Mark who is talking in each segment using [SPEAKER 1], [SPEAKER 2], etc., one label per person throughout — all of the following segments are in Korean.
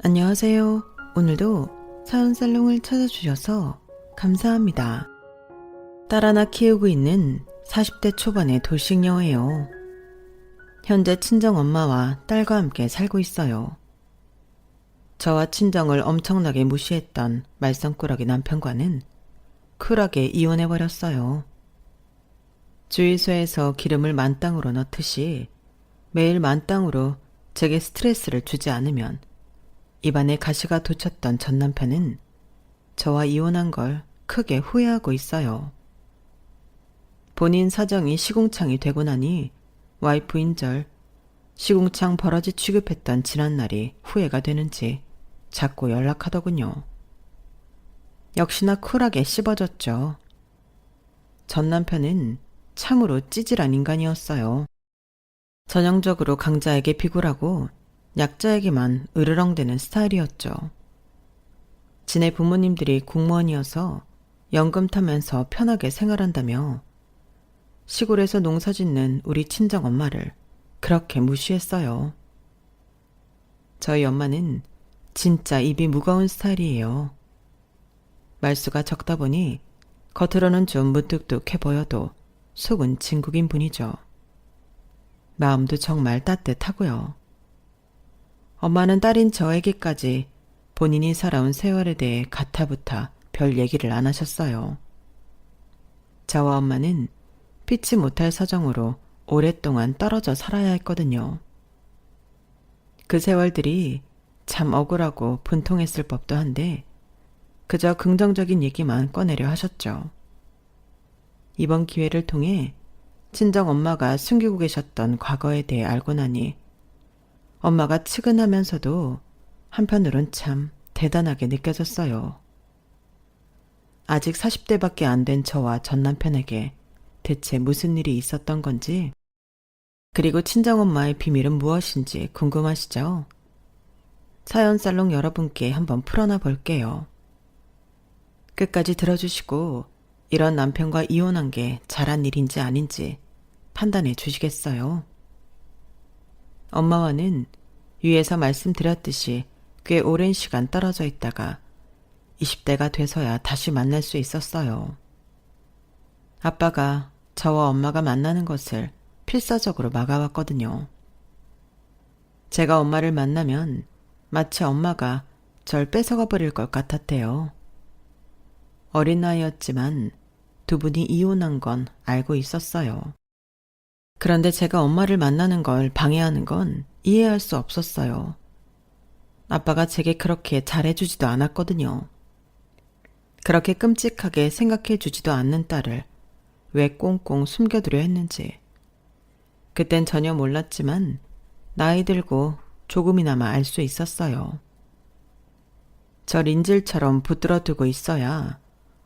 [SPEAKER 1] 안녕하세요. 오늘도 사연살롱을 찾아주셔서 감사합니다. 딸 하나 키우고 있는 40대 초반의 돌싱녀예요. 현재 친정엄마와 딸과 함께 살고 있어요. 저와 친정을 엄청나게 무시했던 말썽꾸러기 남편과는 쿨하게 이혼해버렸어요. 주유소에서 기름을 만땅으로 넣듯이 매일 만땅으로 제게 스트레스를 주지 않으면 입안에 가시가 돋쳤던 전 남편은 저와 이혼한 걸 크게 후회하고 있어요. 본인 사정이 시궁창이 되고 나니 와이프인절 시궁창 버러지 취급했던 지난날이 후회가 되는지 자꾸 연락하더군요. 역시나 쿨하게 씹어졌죠. 전 남편은 참으로 찌질한 인간이었어요. 전형적으로 강자에게 비굴하고 약자에게만 으르렁대는 스타일이었죠. 지네 부모님들이 공무원이어서 연금 타면서 편하게 생활한다며 시골에서 농사 짓는 우리 친정엄마를 그렇게 무시했어요. 저희 엄마는 진짜 입이 무거운 스타일이에요. 말수가 적다 보니 겉으로는 좀 무뚝뚝해 보여도 속은 진국인 분이죠. 마음도 정말 따뜻하고요. 엄마는 딸인 저에게까지 본인이 살아온 세월에 대해 가타부타 별 얘기를 안 하셨어요. 저와 엄마는 피치 못할 사정으로 오랫동안 떨어져 살아야 했거든요. 그 세월들이 참 억울하고 분통했을 법도 한데 그저 긍정적인 얘기만 꺼내려 하셨죠. 이번 기회를 통해 친정 엄마가 숨기고 계셨던 과거에 대해 알고 나니 엄마가 측은하면서도 한편으론 참 대단하게 느껴졌어요. 아직 40대밖에 안 된 저와 전 남편에게 대체 무슨 일이 있었던 건지, 그리고 친정엄마의 비밀은 무엇인지 궁금하시죠? 사연살롱 여러분께 한번 풀어놔 볼게요. 끝까지 들어주시고 이런 남편과 이혼한 게 잘한 일인지 아닌지 판단해 주시겠어요? 엄마와는 위에서 말씀드렸듯이 꽤 오랜 시간 떨어져 있다가 20대가 돼서야 다시 만날 수 있었어요. 아빠가 저와 엄마가 만나는 것을 필사적으로 막아왔거든요. 제가 엄마를 만나면 마치 엄마가 절 뺏어가 버릴 것 같았대요. 어린 나이였지만 두 분이 이혼한 건 알고 있었어요. 그런데 제가 엄마를 만나는 걸 방해하는 건 이해할 수 없었어요. 아빠가 제게 그렇게 잘해주지도 않았거든요. 그렇게 끔찍하게 생각해주지도 않는 딸을 왜 꽁꽁 숨겨두려 했는지. 그땐 전혀 몰랐지만 나이 들고 조금이나마 알 수 있었어요. 절 인질처럼 붙들어 두고 있어야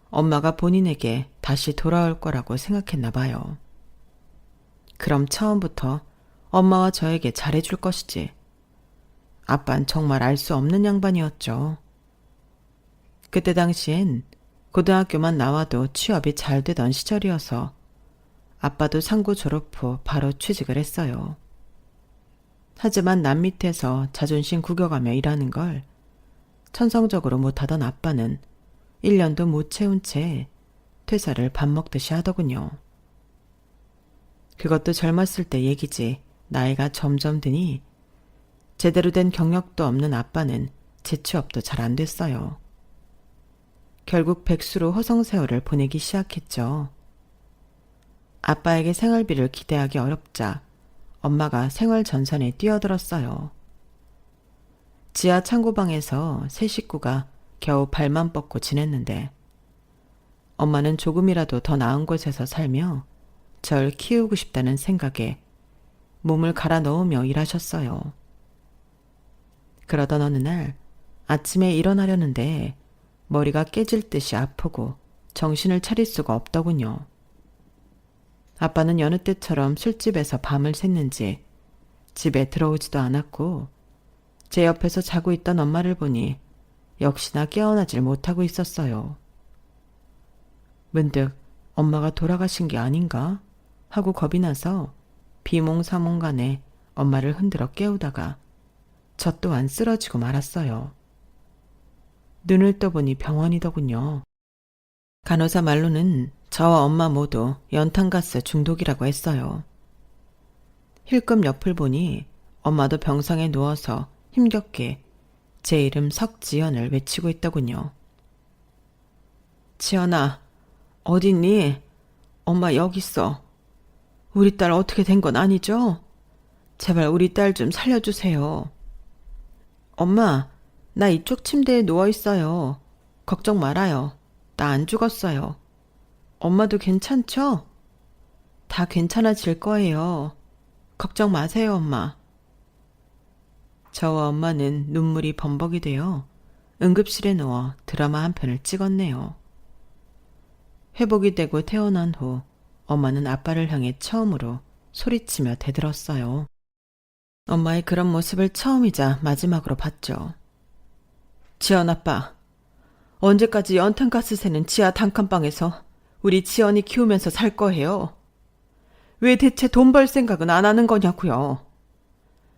[SPEAKER 1] 엄마가 본인에게 다시 돌아올 거라고 생각했나 봐요. 그럼 처음부터 엄마와 저에게 잘해줄 것이지. 아빤 정말 알 수 없는 양반이었죠. 그때 당시엔 고등학교만 나와도 취업이 잘 되던 시절이어서 아빠도 상고 졸업 후 바로 취직을 했어요. 하지만 남 밑에서 자존심 구겨가며 일하는 걸 천성적으로 못하던 아빠는 1년도 못 채운 채 퇴사를 밥 먹듯이 하더군요. 그것도 젊었을 때 얘기지 나이가 점점 드니 제대로 된 경력도 없는 아빠는 재취업도 잘 안 됐어요. 결국 백수로 허송세월을 보내기 시작했죠. 아빠에게 생활비를 기대하기 어렵자 엄마가 생활 전선에 뛰어들었어요. 지하 창고방에서 세 식구가 겨우 발만 뻗고 지냈는데 엄마는 조금이라도 더 나은 곳에서 살며 절 키우고 싶다는 생각에 몸을 갈아 넣으며 일하셨어요. 그러던 어느 날 아침에 일어나려는데 머리가 깨질 듯이 아프고 정신을 차릴 수가 없더군요. 아빠는 여느 때처럼 술집에서 밤을 샜는지 집에 들어오지도 않았고 제 옆에서 자고 있던 엄마를 보니 역시나 깨어나질 못하고 있었어요. 문득 엄마가 돌아가신 게 아닌가 하고 겁이 나서 비몽사몽간에 엄마를 흔들어 깨우다가 저 또한 쓰러지고 말았어요. 눈을 떠보니 병원이더군요. 간호사 말로는 저와 엄마 모두 연탄가스 중독이라고 했어요. 힐끔 옆을 보니 엄마도 병상에 누워서 힘겹게 제 이름 석지연을 외치고 있더군요. 지연아, 어딨니? 엄마 여기 있어. 우리 딸 어떻게 된 건 아니죠? 제발 우리 딸 좀 살려주세요. 엄마, 나 이쪽 침대에 누워있어요. 걱정 말아요. 나 안 죽었어요. 엄마도 괜찮죠? 다 괜찮아질 거예요. 걱정 마세요, 엄마. 저와 엄마는 눈물이 범벅이 되어 응급실에 누워 드라마 한 편을 찍었네요. 회복이 되고 태어난 후 엄마는 아빠를 향해 처음으로 소리치며 대들었어요. 엄마의 그런 모습을 처음이자 마지막으로 봤죠. 지연 아빠, 언제까지 연탄가스 새는 지하 단칸방에서 우리 지연이 키우면서 살 거예요? 왜 대체 돈 벌 생각은 안 하는 거냐고요?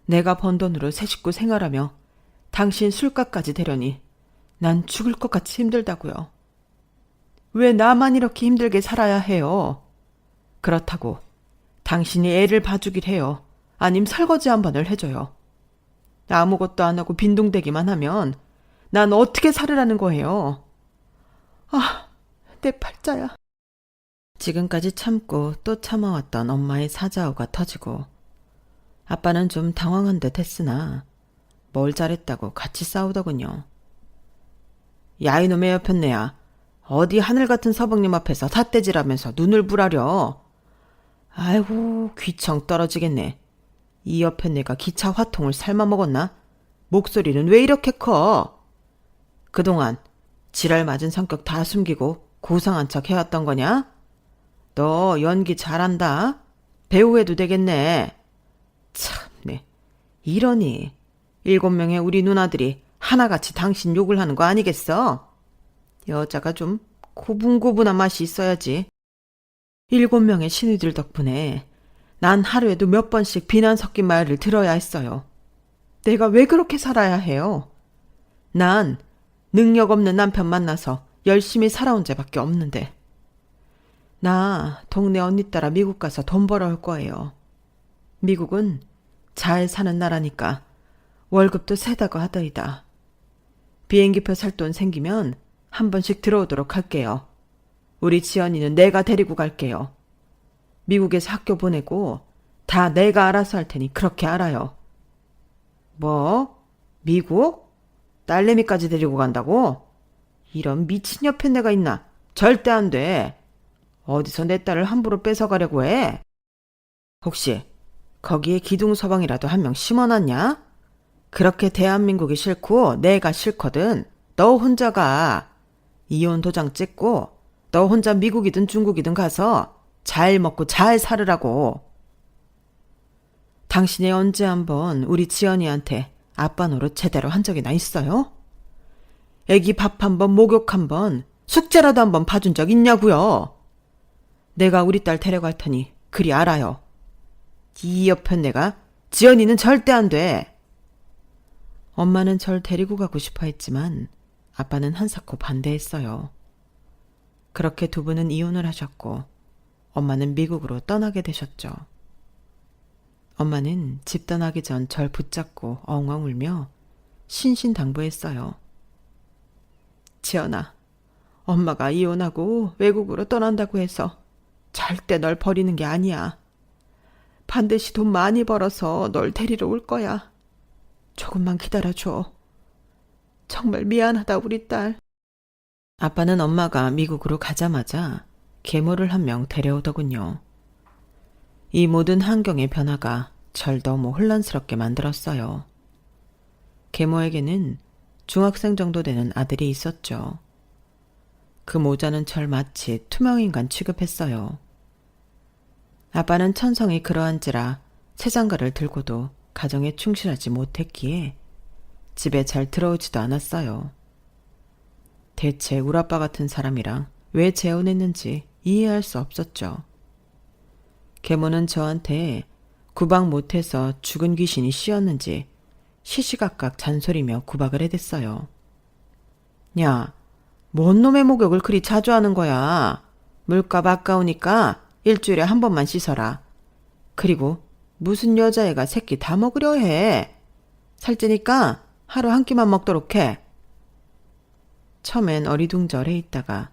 [SPEAKER 1] 내가 번 돈으로 새 식구 생활하며 당신 술값까지 대려니 난 죽을 것 같이 힘들다고요. 왜 나만 이렇게 힘들게 살아야 해요? 그렇다고 당신이 애를 봐주길 해요. 아님 설거지 한 번을 해줘요. 아무것도 안 하고 빈둥대기만 하면 난 어떻게 살으라는 거예요? 아, 내 팔자야. 지금까지 참고 또 참아왔던 엄마의 사자어가 터지고 아빠는 좀 당황한 듯 했으나 뭘 잘했다고 같이 싸우더군요. 야 이놈의 여편네야. 어디 하늘 같은 서방님 앞에서 삿대질하면서 눈을 부라려. 아이고 귀청 떨어지겠네. 이 여편네가 기차 화통을 삶아먹었나? 목소리는 왜 이렇게 커? 그동안 지랄 맞은 성격 다 숨기고 고상한 척 해왔던 거냐? 너 연기 잘한다. 배우해도 되겠네. 참네. 이러니 7명의 우리 누나들이 하나같이 당신 욕을 하는 거 아니겠어? 여자가 좀 고분고분한 맛이 있어야지. 7명의 신우들 덕분에 난 하루에도 몇 번씩 비난 섞인 말을 들어야 했어요. 내가 왜 그렇게 살아야 해요? 난 능력 없는 남편 만나서 열심히 살아온 죄밖에 없는데. 나 동네 언니 따라 미국 가서 돈 벌어올 거예요. 미국은 잘 사는 나라니까 월급도 세다고 하더이다. 비행기표 살 돈 생기면 한 번씩 들어오도록 할게요. 우리 지연이는 내가 데리고 갈게요. 미국에서 학교 보내고 다 내가 알아서 할 테니 그렇게 알아요. 뭐? 미국? 딸내미까지 데리고 간다고? 이런 미친 여편네가 있나? 절대 안 돼. 어디서 내 딸을 함부로 뺏어가려고 해? 혹시 거기에 기둥서방이라도 한 명 심어놨냐? 그렇게 대한민국이 싫고 내가 싫거든. 너 혼자 가. 이혼 도장 찍고 너 혼자 미국이든 중국이든 가서 잘 먹고 잘 살으라고. 당신이 언제 한번 우리 지연이한테 아빠 노릇 제대로 한 적이나 있어요? 애기 밥 한 번, 목욕 한 번, 숙제라도 한 번 봐준 적 있냐고요? 내가 우리 딸 데려갈 테니 그리 알아요. 이 여편네가 지연이는 절대 안 돼. 엄마는 절 데리고 가고 싶어 했지만 아빠는 한사코 반대했어요. 그렇게 두 분은 이혼을 하셨고 엄마는 미국으로 떠나게 되셨죠. 엄마는 집 떠나기 전 절 붙잡고 엉엉 울며 신신당부했어요. 지연아, 엄마가 이혼하고 외국으로 떠난다고 해서 절대 널 버리는 게 아니야. 반드시 돈 많이 벌어서 널 데리러 올 거야. 조금만 기다려줘. 정말 미안하다 우리 딸. 아빠는 엄마가 미국으로 가자마자 계모를 한 명 데려오더군요. 이 모든 환경의 변화가 절 너무 혼란스럽게 만들었어요. 계모에게는 중학생 정도 되는 아들이 있었죠. 그 모자는 절 마치 투명인간 취급했어요. 아빠는 천성이 그러한지라 새장가를 들고도 가정에 충실하지 못했기에 집에 잘 들어오지도 않았어요. 대체 우리 아빠 같은 사람이랑 왜 재혼했는지 이해할 수 없었죠. 계모는 저한테 구박 못해서 죽은 귀신이 씌었는지 시시각각 잔소리며 구박을 해댔어요. 야, 뭔 놈의 목욕을 그리 자주 하는 거야. 물값 아까우니까 일주일에 한 번만 씻어라. 그리고 무슨 여자애가 새끼 다 먹으려 해. 살찌니까 하루 한 끼만 먹도록 해. 처음엔 어리둥절해 있다가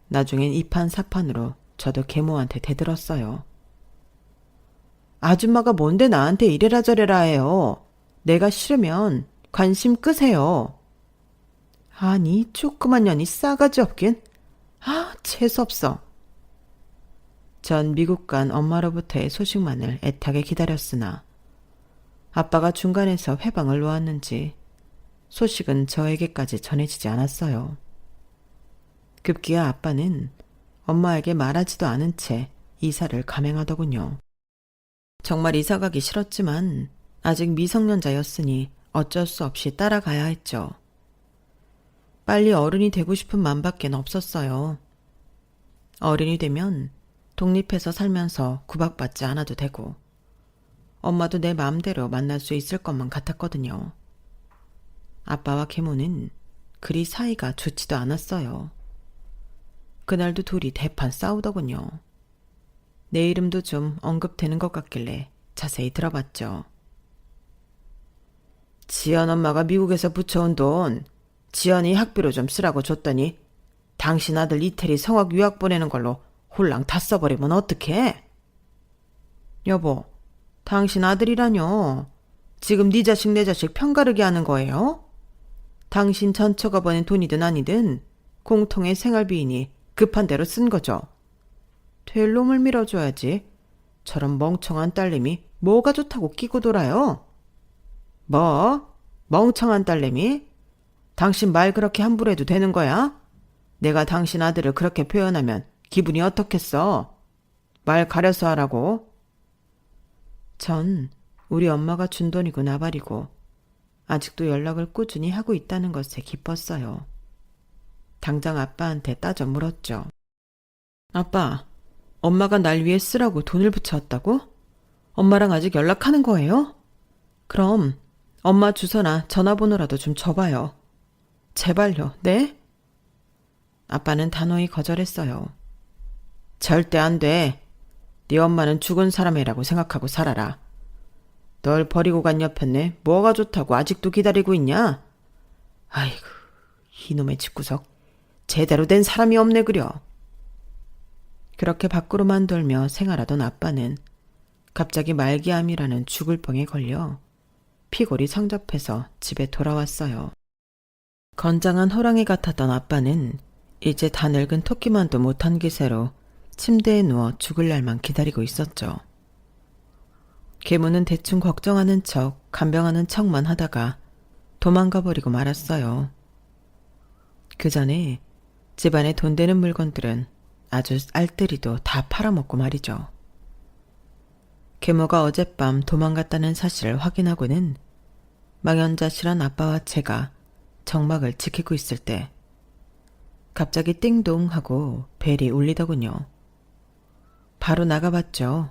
[SPEAKER 1] 나중엔 이판사판으로 저도 계모한테 대들었어요. 아줌마가 뭔데 나한테 이래라 저래라 해요. 내가 싫으면 관심 끄세요. 아니, 조그만 년이 싸가지 없긴. 재수없어. 전 미국 간 엄마로부터의 소식만을 애타게 기다렸으나 아빠가 중간에서 회방을 놓았는지 소식은 저에게까지 전해지지 않았어요. 급기야 아빠는 엄마에게 말하지도 않은 채 이사를 감행하더군요. 정말 이사 가기 싫었지만 아직 미성년자였으니 어쩔 수 없이 따라가야 했죠. 빨리 어른이 되고 싶은 맘밖엔 없었어요. 어른이 되면 독립해서 살면서 구박받지 않아도 되고 엄마도 내 마음대로 만날 수 있을 것만 같았거든요. 아빠와 계모는 그리 사이가 좋지도 않았어요. 그날도 둘이 대판 싸우더군요. 내 이름도 좀 언급되는 것 같길래 자세히 들어봤죠. 지연 엄마가 미국에서 붙여온 돈 지연이 학비로 좀 쓰라고 줬더니 당신 아들 이태리 성악 유학 보내는 걸로 홀랑 다 써버리면 어떡해? 여보, 당신 아들이라뇨. 지금 네 자식 내 자식 편가르게 하는 거예요? 당신 전처가 보낸 돈이든 아니든 공통의 생활비이니 급한 대로 쓴 거죠. 될 놈을 밀어줘야지. 저런 멍청한 딸내미 뭐가 좋다고 끼고 돌아요? 뭐? 멍청한 딸내미? 당신 말 그렇게 함부로 해도 되는 거야? 내가 당신 아들을 그렇게 표현하면 기분이 어떻겠어? 말 가려서 하라고. 전 우리 엄마가 준 돈이고 나발이고 아직도 연락을 꾸준히 하고 있다는 것에 기뻤어요. 당장 아빠한테 따져 물었죠. 아빠, 엄마가 날 위해 쓰라고 돈을 붙여왔다고? 엄마랑 아직 연락하는 거예요? 그럼 엄마 주소나 전화번호라도 좀 줘봐요. 제발요, 네? 아빠는 단호히 거절했어요. 절대 안 돼. 네 엄마는 죽은 사람이라고 생각하고 살아라. 널 버리고 간 옆에네 뭐가 좋다고 아직도 기다리고 있냐? 아이고, 이놈의 집구석. 제대로 된 사람이 없네 그려. 그렇게 밖으로만 돌며 생활하던 아빠는 갑자기 말기암이라는 죽을 병에 걸려 피골이 성접해서 집에 돌아왔어요. 건장한 호랑이 같았던 아빠는 이제 다 늙은 토끼만도 못한 기세로 침대에 누워 죽을 날만 기다리고 있었죠. 계모는 대충 걱정하는 척 간병하는 척만 하다가 도망가 버리고 말았어요. 그 전에 집안에 돈 되는 물건들은 아주 알뜰히도 다 팔아먹고 말이죠. 계모가 어젯밤 도망갔다는 사실을 확인하고는 망연자실한 아빠와 제가 정막을 지키고 있을 때 갑자기 띵동 하고 벨이 울리더군요. 바로 나가봤죠.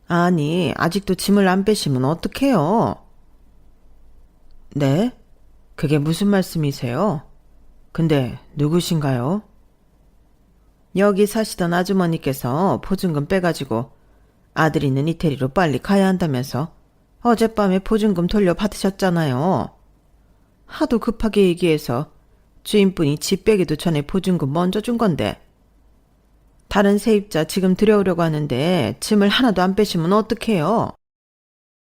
[SPEAKER 1] 아니, 아직도 짐을 안 빼시면 어떡해요? 네? 그게 무슨 말씀이세요? 근데 누구신가요? 여기 사시던 아주머니께서 보증금 빼가지고 아들 있는 이태리로 빨리 가야 한다면서 어젯밤에 보증금 돌려받으셨잖아요. 하도 급하게 얘기해서 주인분이 집 빼기도 전에 보증금 먼저 준 건데 다른 세입자 지금 들여오려고 하는데 짐을 하나도 안 빼시면 어떡해요?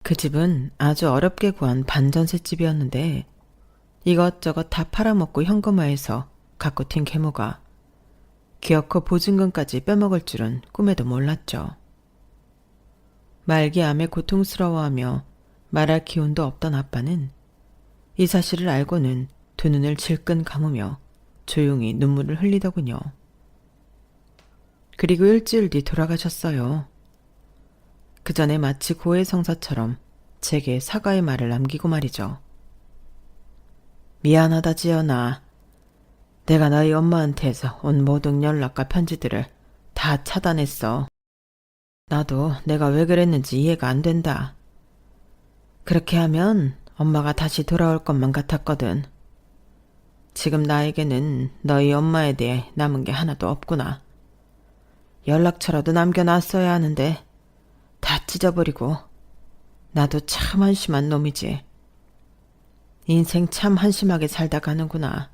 [SPEAKER 1] 그 집은 아주 어렵게 구한 반전셋집이었는데 이것저것 다 팔아먹고 현금화해서 갖고 튄 계모가 기어코 보증금까지 빼먹을 줄은 꿈에도 몰랐죠. 말기암에 고통스러워하며 말할 기운도 없던 아빠는 이 사실을 알고는 두 눈을 질끈 감으며 조용히 눈물을 흘리더군요. 그리고 일주일 뒤 돌아가셨어요. 그 전에 마치 고해성사처럼 제게 사과의 말을 남기고 말이죠. 미안하다 지연아. 내가 너희 엄마한테서 온 모든 연락과 편지들을 다 차단했어. 나도 내가 왜 그랬는지 이해가 안 된다. 그렇게 하면 엄마가 다시 돌아올 것만 같았거든. 지금 나에게는 너희 엄마에 대해 남은 게 하나도 없구나. 연락처라도 남겨놨어야 하는데 다 찢어버리고 나도 참 한심한 놈이지. 인생 참 한심하게 살다 가는구나.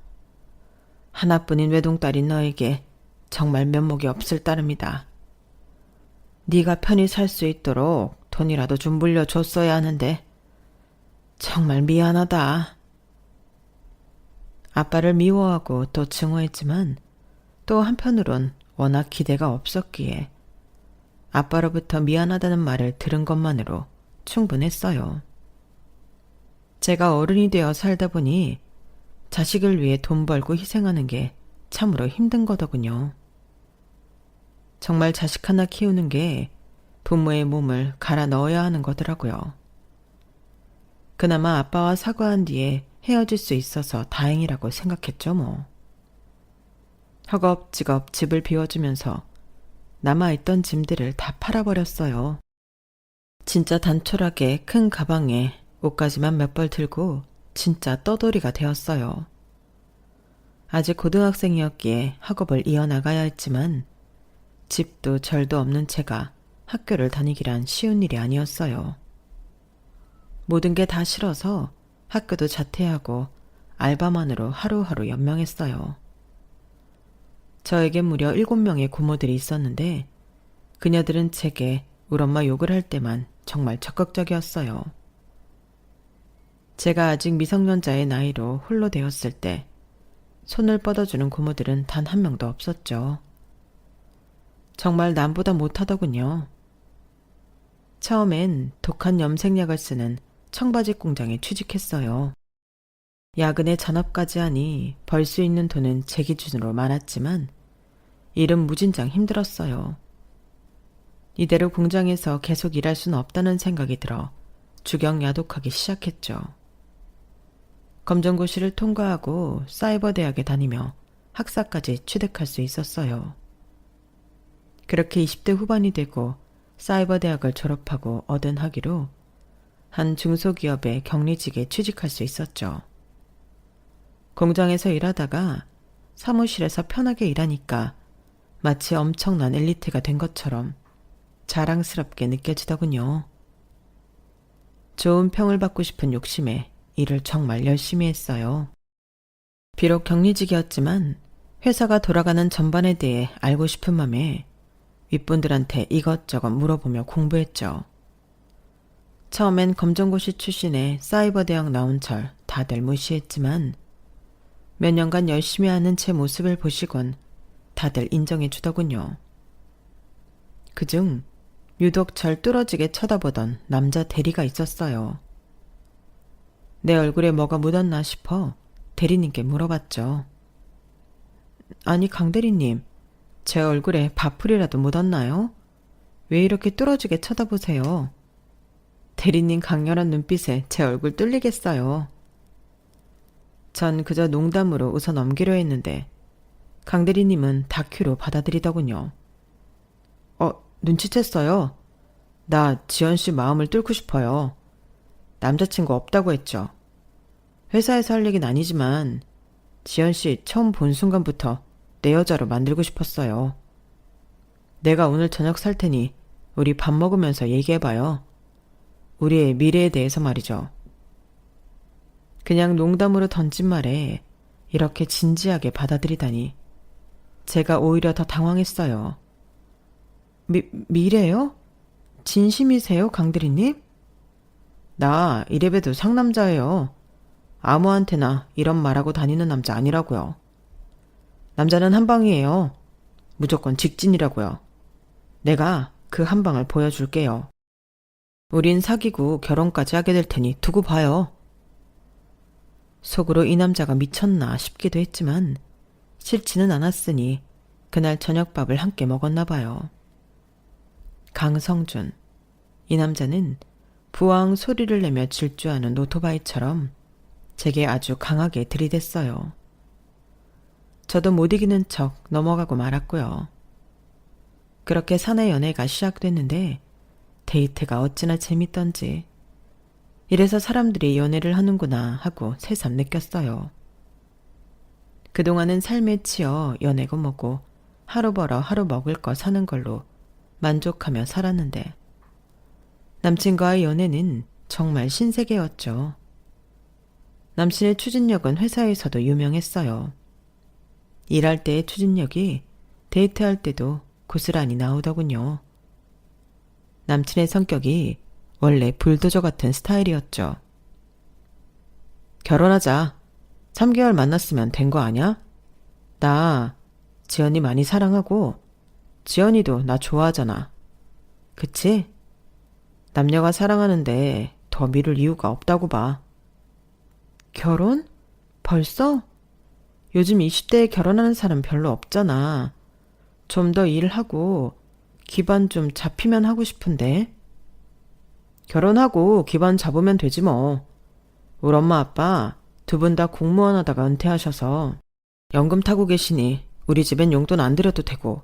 [SPEAKER 1] 하나뿐인 외동딸인 너에게 정말 면목이 없을 따름이다. 네가 편히 살 수 있도록 돈이라도 좀 물려줬어야 하는데 정말 미안하다. 아빠를 미워하고 또 증오했지만 또 한편으론 워낙 기대가 없었기에 아빠로부터 미안하다는 말을 들은 것만으로 충분했어요. 제가 어른이 되어 살다 보니 자식을 위해 돈 벌고 희생하는 게 참으로 힘든 거더군요. 정말 자식 하나 키우는 게 부모의 몸을 갈아 넣어야 하는 거더라고요. 그나마 아빠와 사과한 뒤에 헤어질 수 있어서 다행이라고 생각했죠 뭐. 허겁지겁 집을 비워주면서 남아있던 짐들을 다 팔아버렸어요. 진짜 단촐하게 큰 가방에 옷까지만 몇 벌 들고 진짜 떠돌이가 되었어요. 아직 고등학생이었기에 학업을 이어나가야 했지만 집도 절도 없는 제가 학교를 다니기란 쉬운 일이 아니었어요. 모든 게 다 싫어서 학교도 자퇴하고 알바만으로 하루하루 연명했어요. 저에게 무려 7명의 고모들이 있었는데 그녀들은 제게 우리 엄마 욕을 할 때만 정말 적극적이었어요. 제가 아직 미성년자의 나이로 홀로 되었을 때 손을 뻗어주는 고모들은 단 한 명도 없었죠. 정말 남보다 못하더군요. 처음엔 독한 염색약을 쓰는 청바지 공장에 취직했어요. 야근에 잔업까지 하니 벌 수 있는 돈은 제 기준으로 많았지만 일은 무진장 힘들었어요. 이대로 공장에서 계속 일할 수는 없다는 생각이 들어 주경야독하기 시작했죠. 검정고시를 통과하고 사이버 대학에 다니며 학사까지 취득할 수 있었어요. 그렇게 20대 후반이 되고 사이버 대학을 졸업하고 얻은 학위로 한 중소기업의 격리직에 취직할 수 있었죠. 공장에서 일하다가 사무실에서 편하게 일하니까 마치 엄청난 엘리트가 된 것처럼 자랑스럽게 느껴지더군요. 좋은 평을 받고 싶은 욕심에 일을 정말 열심히 했어요. 비록 격리직이었지만 회사가 돌아가는 전반에 대해 알고 싶은 맘에 윗분들한테 이것저것 물어보며 공부했죠. 처음엔 검정고시 출신의 사이버 대학 나온 절 다들 무시했지만 몇 년간 열심히 하는 제 모습을 보시곤 다들 인정해 주더군요. 그중 유독 절 뚫어지게 쳐다보던 남자 대리가 있었어요. 내 얼굴에 뭐가 묻었나 싶어 대리님께 물어봤죠. 아니 강 대리님, 제 얼굴에 밥풀이라도 묻었나요? 왜 이렇게 뚫어지게 쳐다보세요? 대리님 강렬한 눈빛에 제 얼굴 뚫리겠어요. 전 그저 농담으로 웃어 넘기려 했는데 강 대리님은 다큐로 받아들이더군요. 눈치챘어요. 나 지연씨 마음을 뚫고 싶어요. 남자친구 없다고 했죠. 회사에서 할 얘기는 아니지만 지연씨 처음 본 순간부터 내 여자로 만들고 싶었어요. 내가 오늘 저녁 살 테니 우리 밥 먹으면서 얘기해봐요. 우리의 미래에 대해서 말이죠. 그냥 농담으로 던진 말에 이렇게 진지하게 받아들이다니 제가 오히려 더 당황했어요. 미래요? 진심이세요, 강대리님? 나 이래봬도 상남자예요. 아무한테나 이런 말하고 다니는 남자 아니라고요. 남자는 한 방이에요. 무조건 직진이라고요. 내가 그 한 방을 보여줄게요. 우린 사귀고 결혼까지 하게 될 테니 두고 봐요. 속으로 이 남자가 미쳤나 싶기도 했지만 싫지는 않았으니 그날 저녁밥을 함께 먹었나 봐요. 강성준. 이 남자는 부엉 소리를 내며 질주하는 오토바이처럼 제게 아주 강하게 들이댔어요. 저도 못 이기는 척 넘어가고 말았고요. 그렇게 사내 연애가 시작됐는데 데이트가 어찌나 재밌던지 이래서 사람들이 연애를 하는구나 하고 새삼 느꼈어요. 그동안은 삶에 치여 연애고 뭐고 하루 벌어 하루 먹을 거 사는 걸로 만족하며 살았는데 남친과의 연애는 정말 신세계였죠. 남친의 추진력은 회사에서도 유명했어요. 일할 때의 추진력이 데이트할 때도 고스란히 나오더군요. 남친의 성격이 원래 불도저 같은 스타일이었죠. 결혼하자. 3개월 만났으면 된 거 아냐? 나 지연이 많이 사랑하고 지연이도 나 좋아하잖아. 그치? 남녀가 사랑하는데 더 미룰 이유가 없다고 봐. 결혼? 벌써? 요즘 20대에 결혼하는 사람 별로 없잖아. 좀 더 일하고 기반 좀 잡히면 하고 싶은데. 결혼하고 기반 잡으면 되지 뭐. 우리 엄마 아빠 두 분 다 공무원 하다가 은퇴하셔서 연금 타고 계시니 우리 집엔 용돈 안 드려도 되고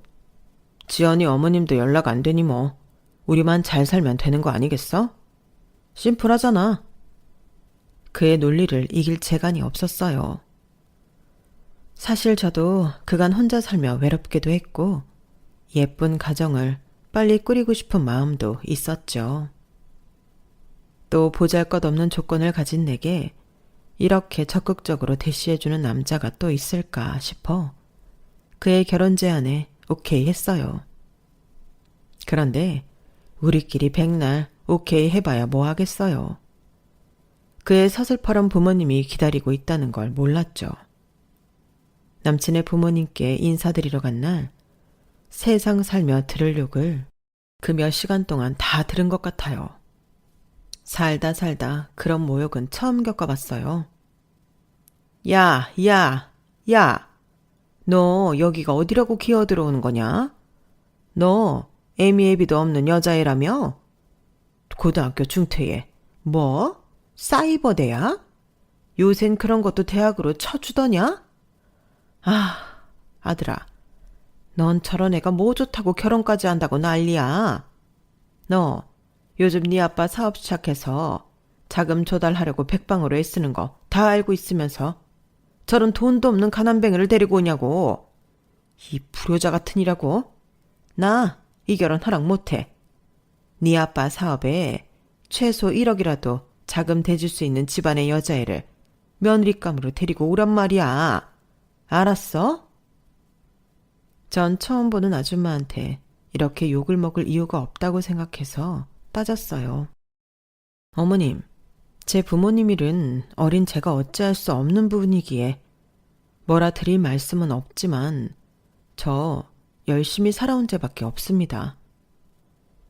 [SPEAKER 1] 지연이 어머님도 연락 안 되니 뭐 우리만 잘 살면 되는 거 아니겠어? 심플하잖아. 그의 논리를 이길 재간이 없었어요. 사실 저도 그간 혼자 살며 외롭기도 했고 예쁜 가정을 빨리 꾸리고 싶은 마음도 있었죠. 또 보잘것없는 조건을 가진 내게 이렇게 적극적으로 대시해주는 남자가 또 있을까 싶어 그의 결혼 제안에 오케이 했어요. 그런데 우리끼리 백날 오케이 해봐야 뭐 하겠어요. 그의 서슬퍼런 부모님이 기다리고 있다는 걸 몰랐죠. 남친의 부모님께 인사드리러 간 날 세상 살며 들을 욕을 그 몇 시간 동안 다 들은 것 같아요. 살다 그런 모욕은 처음 겪어봤어요. 야, 너 여기가 어디라고 기어 들어오는 거냐? 너 애미애비도 없는 여자애라며? 고등학교 중퇴에 뭐? 사이버대야? 요샌 그런 것도 대학으로 쳐주더냐? 아, 아들아, 넌 저런 애가 뭐 좋다고 결혼까지 한다고 난리야. 너 요즘 네 아빠 사업 시작해서 자금 조달하려고 백방으로 애쓰는 거 다 알고 있으면서 저런 돈도 없는 가난뱅이를 데리고 오냐고. 이 불효자 같으니라고. 나 이 결혼 허락 못해. 네 아빠 사업에 최소 1억이라도 자금 대줄 수 있는 집안의 여자애를 며느리감으로 데리고 오란 말이야. 알았어? 전 처음 보는 아줌마한테 이렇게 욕을 먹을 이유가 없다고 생각해서 따졌어요. 어머님, 제 부모님 일은 어린 제가 어찌할 수 없는 부분이기에 뭐라 드릴 말씀은 없지만 저 열심히 살아온 죄밖에 없습니다.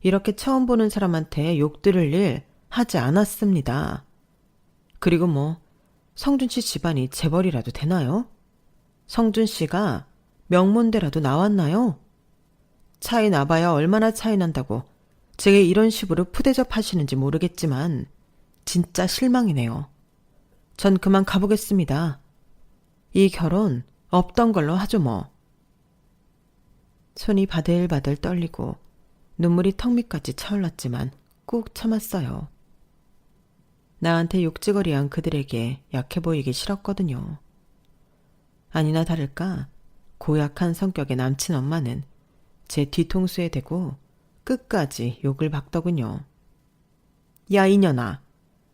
[SPEAKER 1] 이렇게 처음 보는 사람한테 욕 들을 일 하지 않았습니다. 그리고 뭐 성준 씨 집안이 재벌이라도 되나요? 성준 씨가 명문대라도 나왔나요? 차이 나봐야 얼마나 차이 난다고 제게 이런 식으로 푸대접 하시는지 모르겠지만 진짜 실망이네요. 전 그만 가보겠습니다. 이 결혼 없던 걸로 하죠 뭐. 손이 바들바들 떨리고 눈물이 턱 밑까지 차올랐지만 꾹 참았어요. 나한테 욕지거리한 그들에게 약해 보이기 싫었거든요. 아니나 다를까 고약한 성격의 남친 엄마는 제 뒤통수에 대고 끝까지 욕을 박더군요. 야 이년아,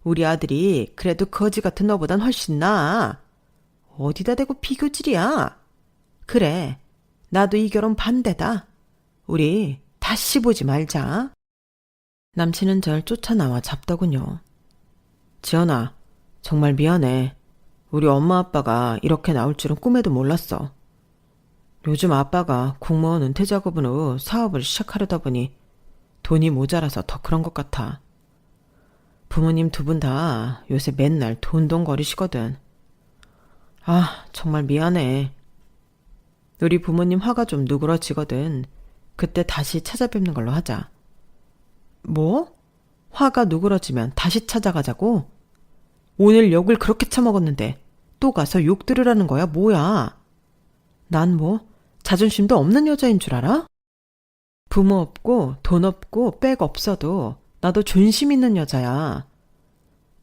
[SPEAKER 1] 우리 아들이 그래도 거지 같은 너보단 훨씬 나아. 어디다 대고 비교질이야. 그래, 나도 이 결혼 반대다. 우리 다시 보지 말자. 남친은 절 쫓아나와 잡더군요. 지연아, 정말 미안해. 우리 엄마 아빠가 이렇게 나올 줄은 꿈에도 몰랐어. 요즘 아빠가 공무원 은퇴 작업으로 사업을 시작하려다 보니 돈이 모자라서 더 그런 것 같아. 부모님 두 분 다 요새 맨날 돈돈거리시거든. 아, 정말 미안해. 우리 부모님 화가 좀 누그러지거든. 그때 다시 찾아뵙는 걸로 하자. 뭐? 화가 누그러지면 다시 찾아가자고? 오늘 욕을 그렇게 처먹었는데 또 가서 욕 들으라는 거야 뭐야? 난 뭐 자존심도 없는 여자인 줄 알아? 부모 없고 돈 없고 백 없어도 나도 존심 있는 여자야.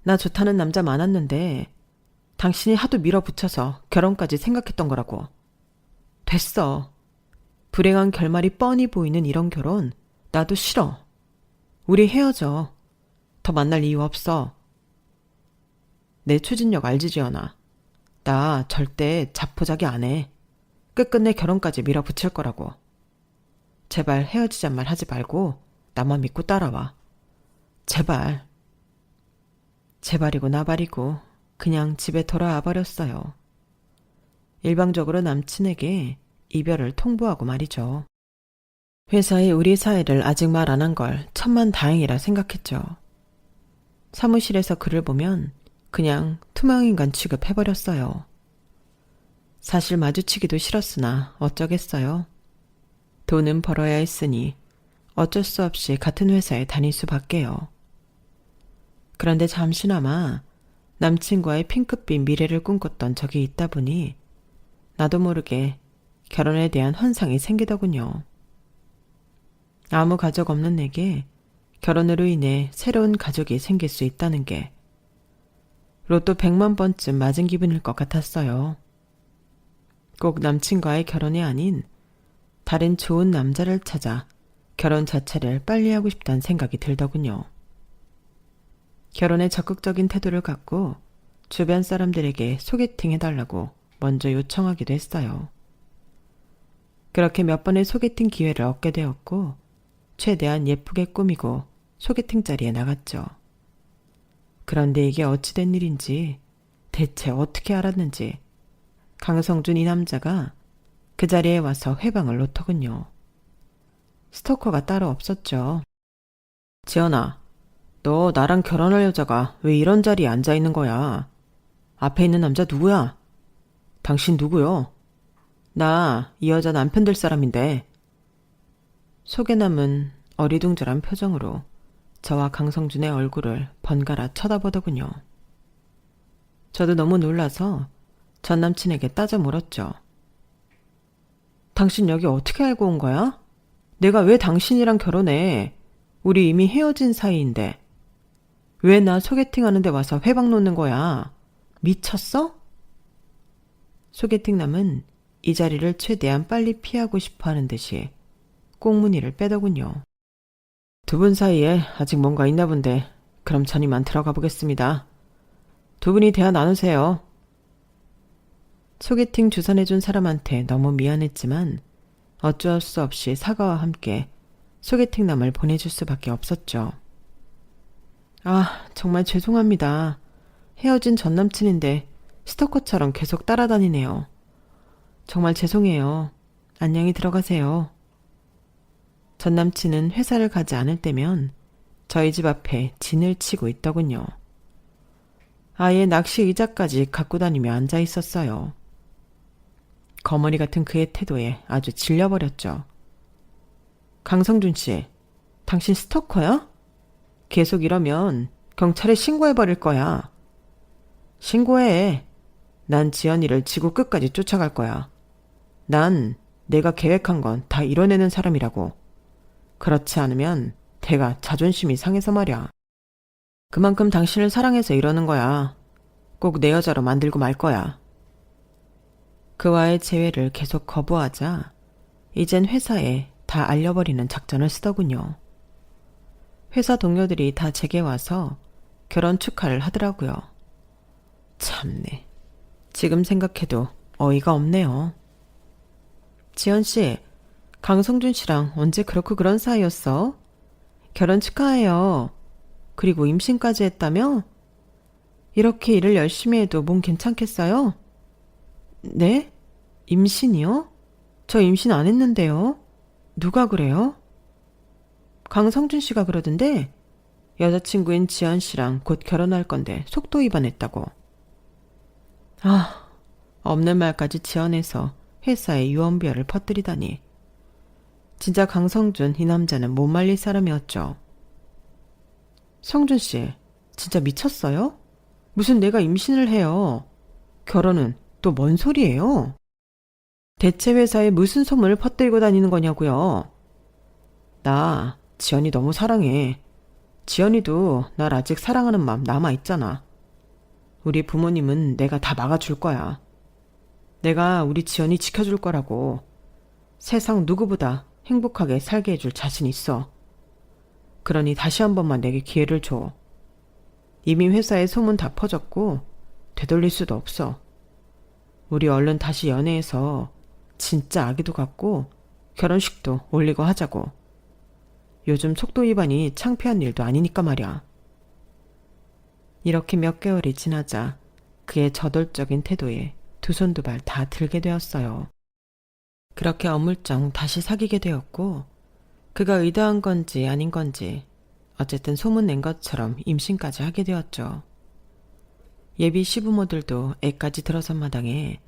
[SPEAKER 1] 나 좋다는 남자 많았는데 당신이 하도 밀어붙여서 결혼까지 생각했던 거라고. 됐어. 불행한 결말이 뻔히 보이는 이런 결혼 나도 싫어. 우리 헤어져. 더 만날 이유 없어. 내 추진력 알지, 지연아. 나 절대 자포자기 안 해. 끝끝내 결혼까지 밀어붙일 거라고. 제발 헤어지잔 말 하지 말고 나만 믿고 따라와. 제발. 제발이고 나발이고 그냥 집에 돌아와 버렸어요. 일방적으로 남친에게 이별을 통보하고 말이죠. 회사에 우리 사이를 아직 말 안 한 걸 천만다행이라 생각했죠. 사무실에서 그를 보면 그냥 투명인간 취급해버렸어요. 사실 마주치기도 싫었으나 어쩌겠어요. 돈은 벌어야 했으니 어쩔 수 없이 같은 회사에 다닐 수밖에요. 그런데 잠시나마 남친과의 핑크빛 미래를 꿈꿨던 적이 있다 보니 나도 모르게 결혼에 대한 환상이 생기더군요. 아무 가족 없는 내게 결혼으로 인해 새로운 가족이 생길 수 있다는 게 로또 100만 번쯤 맞은 기분일 것 같았어요. 꼭 남친과의 결혼이 아닌 다른 좋은 남자를 찾아 결혼 자체를 빨리 하고 싶다는 생각이 들더군요. 결혼에 적극적인 태도를 갖고 주변 사람들에게 소개팅 해달라고 먼저 요청하기도 했어요. 그렇게 몇 번의 소개팅 기회를 얻게 되었고 최대한 예쁘게 꾸미고 소개팅 자리에 나갔죠. 그런데 이게 어찌된 일인지 대체 어떻게 알았는지 강성준 이 남자가 그 자리에 와서 회방을 놓더군요. 스토커가 따로 없었죠. 지연아, 너 나랑 결혼할 여자가 왜 이런 자리에 앉아있는 거야? 앞에 있는 남자 누구야? 당신 누구요? 나 이 여자 남편 될 사람인데. 소개남은 어리둥절한 표정으로 저와 강성준의 얼굴을 번갈아 쳐다보더군요. 저도 너무 놀라서 전 남친에게 따져 물었죠. 당신 여기 어떻게 알고 온 거야? 내가 왜 당신이랑 결혼해? 우리 이미 헤어진 사이인데. 왜 나 소개팅 하는데 와서 회방 놓는 거야? 미쳤어? 소개팅남은 이 자리를 최대한 빨리 피하고 싶어 하는 듯이 꽁무니를 빼더군요. 두 분 사이에 아직 뭔가 있나 본데 그럼 전 이만 들어가 보겠습니다. 두 분이 대화 나누세요. 소개팅 주선해준 사람한테 너무 미안했지만 어쩔 수 없이 사과와 함께 소개팅남을 보내줄 수밖에 없었죠. 아, 정말 죄송합니다. 헤어진 전 남친인데 스토커처럼 계속 따라다니네요. 정말 죄송해요. 안녕히 들어가세요. 전 남친은 회사를 가지 않을 때면 저희 집 앞에 진을 치고 있더군요. 아예 낚시 의자까지 갖고 다니며 앉아 있었어요. 거머리 같은 그의 태도에 아주 질려버렸죠. 강성준 씨, 당신 스토커야? 계속 이러면 경찰에 신고해버릴 거야. 신고해. 난 지연이를 지구 끝까지 쫓아갈 거야. 난 내가 계획한 건 다 이뤄내는 사람이라고. 그렇지 않으면 내가 자존심이 상해서 말이야. 그만큼 당신을 사랑해서 이러는 거야. 꼭 내 여자로 만들고 말 거야. 그와의 재회를 계속 거부하자 이젠 회사에 다 알려버리는 작전을 쓰더군요. 회사 동료들이 다 제게 와서 결혼 축하를 하더라고요. 참네. 지금 생각해도 어이가 없네요. 지연씨, 강성준 씨랑 언제 그렇고 그런 사이였어? 결혼 축하해요. 그리고 임신까지 했다며? 이렇게 일을 열심히 해도 몸 괜찮겠어요? 네? 임신이요? 저 임신 안 했는데요. 누가 그래요? 강성준 씨가 그러던데 여자친구인 지연 씨랑 곧 결혼할 건데 속도 위반했다고. 아, 없는 말까지 지어내서 회사에 유언비어를 퍼뜨리다니. 진짜 강성준 이 남자는 못 말릴 사람이었죠. 성준 씨, 진짜 미쳤어요? 무슨 내가 임신을 해요. 결혼은 또 뭔 소리예요? 대체 회사에 무슨 소문을 퍼뜨리고 다니는 거냐고요. 나 지연이 너무 사랑해. 지연이도 날 아직 사랑하는 마음 남아있잖아. 우리 부모님은 내가 다 막아줄 거야. 내가 우리 지연이 지켜줄 거라고. 세상 누구보다 행복하게 살게 해줄 자신 있어. 그러니 다시 한 번만 내게 기회를 줘. 이미 회사에 소문 다 퍼졌고 되돌릴 수도 없어. 우리 얼른 다시 연애해서 진짜 아기도 갖고 결혼식도 올리고 하자고. 요즘 속도 위반이 창피한 일도 아니니까 말이야. 이렇게 몇 개월이 지나자 그의 저돌적인 태도에 두 손 두 발 다 들게 되었어요. 그렇게 어물쩡 다시 사귀게 되었고, 그가 의도한 건지 아닌 건지 어쨌든 소문낸 것처럼 임신까지 하게 되었죠. 예비 시부모들도 애까지 들어선 마당에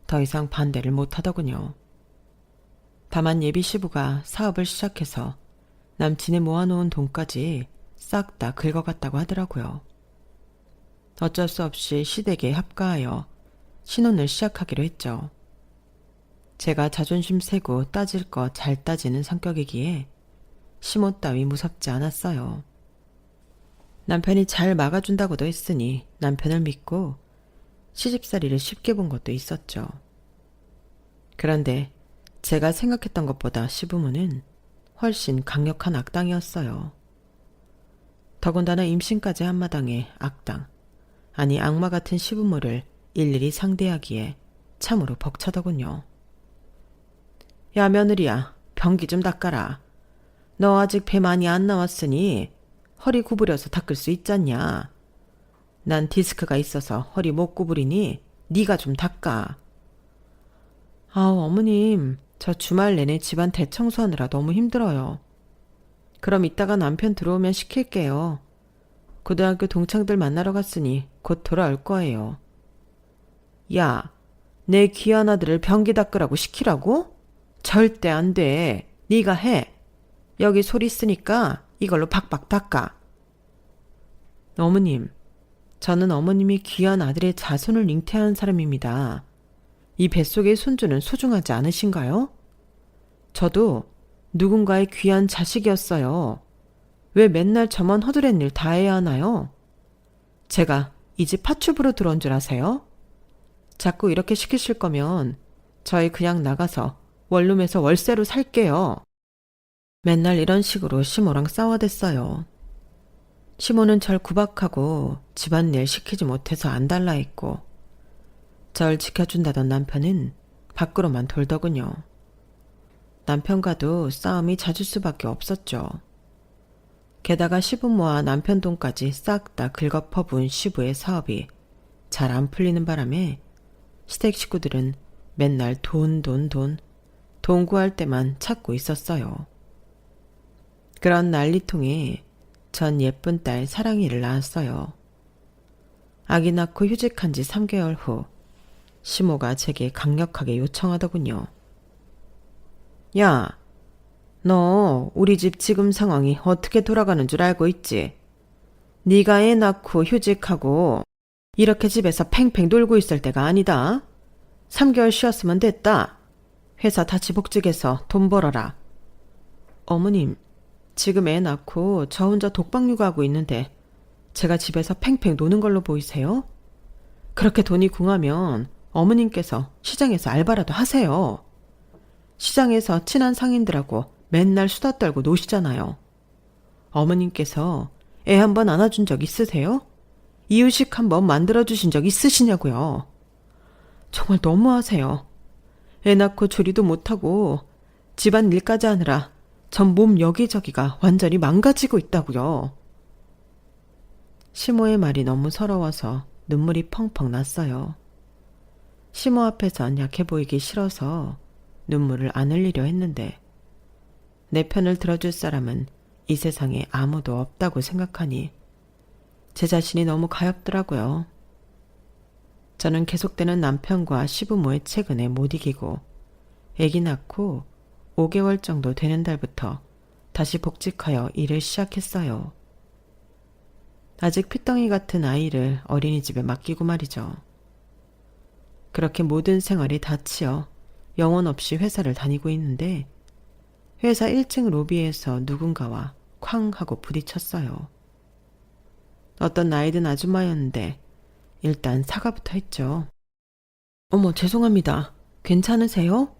[SPEAKER 1] 더 이상 반대를 못하더군요. 다만 예비 시부가 사업을 시작해서 남친이 모아놓은 돈까지 싹 다 긁어갔다고 하더라고요. 어쩔 수 없이 시댁에 합가하여 신혼을 시작하기로 했죠. 제가 자존심 세고 따질 거 잘 따지는 성격이기에 시모 따위 무섭지 않았어요. 남편이 잘 막아준다고도 했으니 남편을 믿고 시집살이를 쉽게 본 것도 있었죠. 그런데 제가 생각했던 것보다 시부모는 훨씬 강력한 악당이었어요. 더군다나 임신까지 한 마당에 악당, 아니 악마 같은 시부모를 일일이 상대하기에 참으로 벅차더군요. 야 며느리야, 변기 좀 닦아라. 너 아직 배 많이 안 나왔으니 허리 구부려서 닦을 수 있잖냐. 난 디스크가 있어서 허리 못 구부리니 네가 좀 닦아. 아우 어머님, 저 주말 내내 집안 대청소하느라 너무 힘들어요. 그럼 이따가 남편 들어오면 시킬게요. 고등학교 동창들 만나러 갔으니 곧 돌아올 거예요. 야, 내 귀한 아들을 변기 닦으라고 시키라고? 절대 안 돼. 네가 해. 여기 소리 쓰니까 이걸로 박박 닦아. 어머님, 저는 어머님이 귀한 아들의 자손을 잉태하는 사람입니다. 이 뱃속의 손주는 소중하지 않으신가요? 저도 누군가의 귀한 자식이었어요. 왜 맨날 저만 허드렛 일 다 해야 하나요? 제가 이 집 파출부로 들어온 줄 아세요? 자꾸 이렇게 시키실 거면 저희 그냥 나가서 원룸에서 월세로 살게요. 맨날 이런 식으로 시모랑 싸워댔어요. 시모는 절 구박하고 집안일 시키지 못해서 안달나 했고, 절 지켜준다던 남편은 밖으로만 돌더군요. 남편과도 싸움이 잦을 수밖에 없었죠. 게다가 시부모와 남편 돈까지 싹 다 긁어퍼부은 시부의 사업이 잘 안 풀리는 바람에 시댁 식구들은 맨날 돈 구할 때만 찾고 있었어요. 그런 난리통에 전 예쁜 딸 사랑이를 낳았어요. 아기 낳고 휴직한 지 3개월 후 시모가 제게 강력하게 요청하더군요. 야, 너 우리 집 지금 상황이 어떻게 돌아가는 줄 알고 있지? 네가 애 낳고 휴직하고 이렇게 집에서 팽팽 놀고 있을 때가 아니다. 3개월 쉬었으면 됐다. 회사 다시 복직해서 돈 벌어라. 어머님, 지금 애 낳고 저 혼자 독박 육아하고 있는데 제가 집에서 팽팽 노는 걸로 보이세요? 그렇게 돈이 궁하면 어머님께서 시장에서 알바라도 하세요. 시장에서 친한 상인들하고 맨날 수다 떨고 노시잖아요. 어머님께서 애 한 번 안아준 적 있으세요? 이유식 한 번 만들어주신 적 있으시냐고요. 정말 너무하세요. 애 낳고 조리도 못하고 집안 일까지 하느라 전 몸 여기저기가 완전히 망가지고 있다고요. 시모의 말이 너무 서러워서 눈물이 펑펑 났어요. 시모 앞에선 약해 보이기 싫어서 눈물을 안 흘리려 했는데 내 편을 들어줄 사람은 이 세상에 아무도 없다고 생각하니 제 자신이 너무 가엾더라고요. 저는 계속되는 남편과 시부모의 채근에 못 이기고 아기 낳고 5개월 정도 되는 달부터 다시 복직하여 일을 시작했어요. 아직 핏덩이 같은 아이를 어린이집에 맡기고 말이죠. 그렇게 모든 생활이 다 치여 영혼 없이 회사를 다니고 있는데 회사 1층 로비에서 누군가와 쾅 하고 부딪혔어요. 어떤 나이 든 아줌마였는데 일단 사과부터 했죠. 어머, 죄송합니다. 괜찮으세요?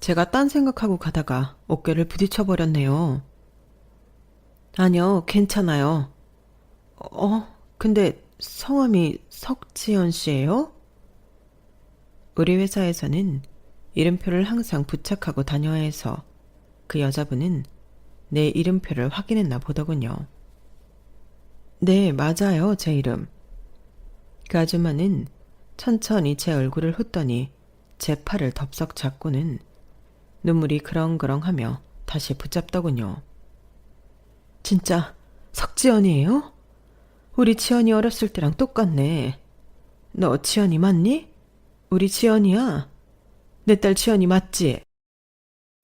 [SPEAKER 1] 제가 딴 생각하고 가다가 어깨를 부딪혀버렸네요. 아니요, 괜찮아요. 근데 성함이 석지연 씨예요? 우리 회사에서는 이름표를 항상 부착하고 다녀야 해서 그 여자분은 내 이름표를 확인했나 보더군요. 네, 맞아요, 제 이름. 그 아줌마는 천천히 제 얼굴을 훑더니 제 팔을 덥석 잡고는 눈물이 그렁그렁하며 다시 붙잡더군요. 진짜 석지연이에요? 우리 지연이 어렸을 때랑 똑같네. 너 지연이 맞니? 우리 지연이야. 내 딸 지연이 맞지?